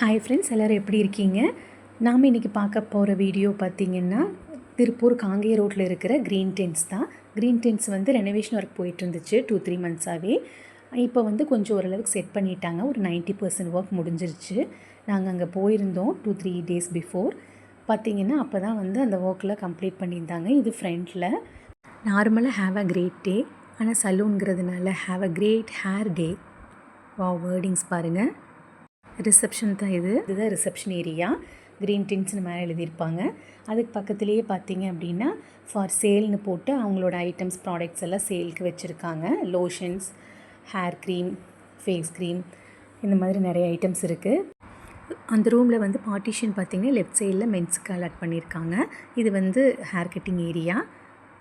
Hi friends, எல்லோரும் எப்படி இருக்கீங்க? நாம் இன்றைக்கி பார்க்க போகிற வீடியோ பார்த்திங்கன்னா திருப்பூர் காங்கேய ரோட்டில் இருக்கிற க்ரீன் டென்ட்ஸ் தான். க்ரீன் டென்ட்ஸ் வந்து ரெனோவேஷன் ஒர்க் போயிட்டு இருந்துச்சு 2-3 மந்த்ஸாகவே. இப்போ வந்து கொஞ்சம் ஓரளவுக்கு செட் பண்ணிட்டாங்க. ஒரு 90% ஒர்க் முடிஞ்சிருச்சு. நாங்கள் அங்கே போயிருந்தோம் 2-3 டேஸ் பிஃபோர். பார்த்திங்கன்னா அப்போ தான் வந்து அந்த ஒர்க்கில் கம்ப்ளீட் பண்ணியிருந்தாங்க. இது ஃப்ரண்ட்டில் நார்மலாக ஹாவ் அ கிரேட் டே, ஆனால் சலூன்கிறதுனால have a great hair day. Wordings பாருங்கள். ரிசப்ஷன் தான் இதுதான் ரிசப்ஷன் ஏரியா. க்ரீன் டின்ஸ்னு மேலே எழுதியிருப்பாங்க. அதுக்கு பக்கத்துலேயே பார்த்தீங்க அப்படின்னா ஃபார் சேல்னு போட்டு அவங்களோட ஐட்டம்ஸ் ப்ராடக்ட்ஸ் எல்லாம் சேலுக்கு வச்சுருக்காங்க. Lotions, hair cream, face cream, இந்த மாதிரி நிறைய ஐட்டம்ஸ் இருக்குது. அந்த ரூமில் வந்து பார்ட்டிஷன் பார்த்திங்கன்னா லெஃப்ட் சைடில் மென்ஸுக்கு அலாட் பண்ணியிருக்காங்க. இது வந்து ஹேர் கட்டிங் ஏரியா.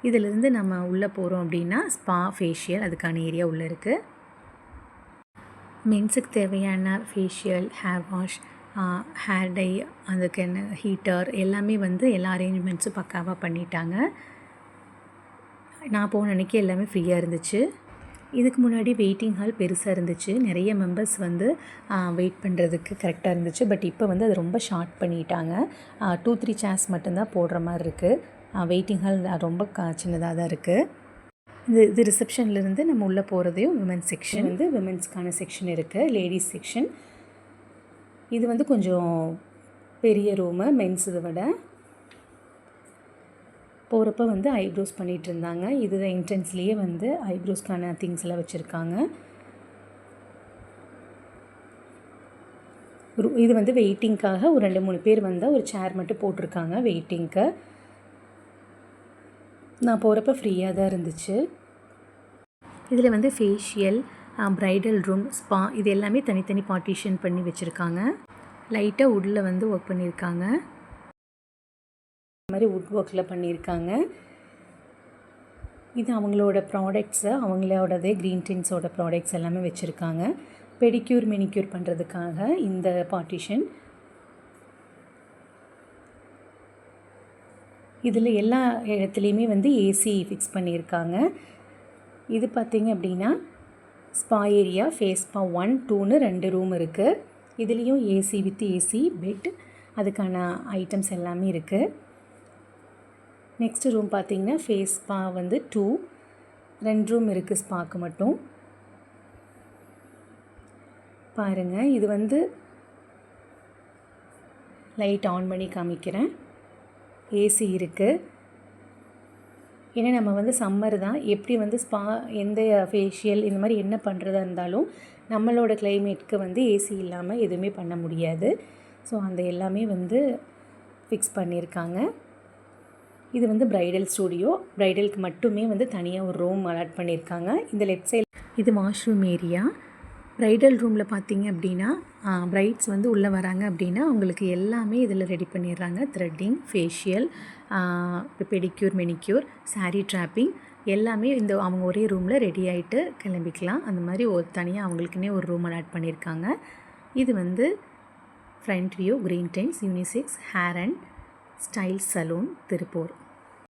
இதிலேருந்து நம்ம உள்ளே போகிறோம் அப்படின்னா ஸ்பா, ஃபேஷியல் அதுக்கான ஏரியா உள்ளே இருக்குது. மென்ஸுக்கு தேவையான facial, hair wash, hair dye, அதுக்கு என்ன ஹீட்டர் எல்லாமே வந்து எல்லா அரேஞ்ச்மெண்ட்ஸும் பக்காவாக பண்ணிட்டாங்க. நான் போன அன்றைக்கி எல்லாமே ஃப்ரீயாக இருந்துச்சு. இதுக்கு முன்னாடி வெயிட்டிங் ஹால் பெருசாக இருந்துச்சு. நிறைய மெம்பர்ஸ் வந்து வெயிட் பண்ணுறதுக்கு கரெக்டாக இருந்துச்சு. பட் இப்போ வந்து அது ரொம்ப ஷார்ட் பண்ணிட்டாங்க. 2-3 சேர்ஸ் மட்டும்தான் போடுற மாதிரி இருக்குது. வெயிட்டிங் ஹால் ரொம்ப சின்னதாக தான் இருக்குது. இது ரிசப்ஷன்லேருந்து நம்ம உள்ளே போகிறதையும் விமென்ஸ் செக்ஷன் வந்து விமென்ஸ்க்கான செக்ஷன் இருக்குது. லேடிஸ் செக்ஷன் இது வந்து கொஞ்சம் பெரிய ரூமு. மென்ஸ் இதை விட போகிறப்ப வந்து ஐப்ரோஸ் பண்ணிகிட்டு இருந்தாங்க. இது என்ட்ரன்ஸ்லேயே வந்து ஐப்ரோஸ்க்கான திங்ஸ் எல்லாம் வச்சுருக்காங்க. இது வந்து வெயிட்டிங்க்காக ஒரு 2-3 பேர் வந்தால் ஒரு சேர் மட்டும் போட்டிருக்காங்க வெயிட்டிங்க்கு. நான் போகிறப்ப ஃப்ரீயாக தான் இருந்துச்சு. இதில் வந்து ஃபேஷியல், ப்ரைடல் ரூம், ஸ்பா இது எல்லாமே தனித்தனி பார்ட்டிஷன் பண்ணி வச்சுருக்காங்க. லைட்டாக வுட்டில் வந்து ஒர்க் பண்ணியிருக்காங்க. இந்த மாதிரி வுட் ஒர்க்கில் பண்ணியிருக்காங்க. இது அவங்களோட ப்ராடக்ட்ஸு, அவங்களோடதே க்ரீன் டின்ஸோட ப்ராடக்ட்ஸ் எல்லாமே வச்சுருக்காங்க. பெடிக்யூர், மெனிக்யூர் பண்ணுறதுக்காக இந்த பார்ட்டிஷன். இதில் எல்லா இடத்துலையுமே வந்து ஏசி ஃபிக்ஸ் பண்ணியிருக்காங்க. இது பார்த்திங்க அப்படின்னா ஸ்பா ஏரியா, ஃபேஸ் ஸ்பா 1-2ன்னு 2 ரூம் இருக்குது. இதுலேயும் ஏசி வித் ஏசி பெட், அதுக்கான ஐட்டம்ஸ் எல்லாமே இருக்குது. நெக்ஸ்ட் ரூம் பார்த்திங்கன்னா ஃபேஸ் ஸ்பா வந்து 2 ரூம் இருக்குது ஸ்பாக்கு மட்டும். பாருங்கள், இது வந்து லைட் ஆன் பண்ணி காமிக்கிறேன். ஏசி இருக்குது. ஏன்னா நம்ம வந்து சம்மர் தான், எப்படி வந்து ஸ்பா, எந்த ஃபேஷியல் இந்த மாதிரி என்ன பண்ணுறதா இருந்தாலும் நம்மளோட கிளைமேட்டுக்கு வந்து ஏசி இல்லாமல் எதுவுமே பண்ண முடியாது. ஸோ அந்த எல்லாமே வந்து ஃபிக்ஸ் பண்ணியிருக்காங்க. இது வந்து ப்ரைடல் ஸ்டூடியோ. ப்ரைடலுக்கு மட்டுமே வந்து தனியாக ஒரு ரூம் அலாட் பண்ணியிருக்காங்க. இந்த லெஃப்ட் சைடு இது வாஷ்ரூம் ஏரியா. ப்ரைடல் ரூமில் பார்த்திங்க அப்படின்னா ப்ரைட்ஸ் வந்து உள்ளே வராங்க அப்படின்னா அவங்களுக்கு எல்லாமே இதில் ரெடி பண்ணிடுறாங்க. Threading, facial, pedicure, manicure, sari draping எல்லாமே இந்த அவங்க ஒரே ரூமில் ரெடி ஆகிட்டு கிளம்பிக்கலாம். அந்த மாதிரி ஒரு தனியாக அவங்களுக்குன்னே ஒரு ரூம் அலாட் பண்ணியிருக்காங்க. இது வந்து front view green tents unisex hair and style salon Tiruppur.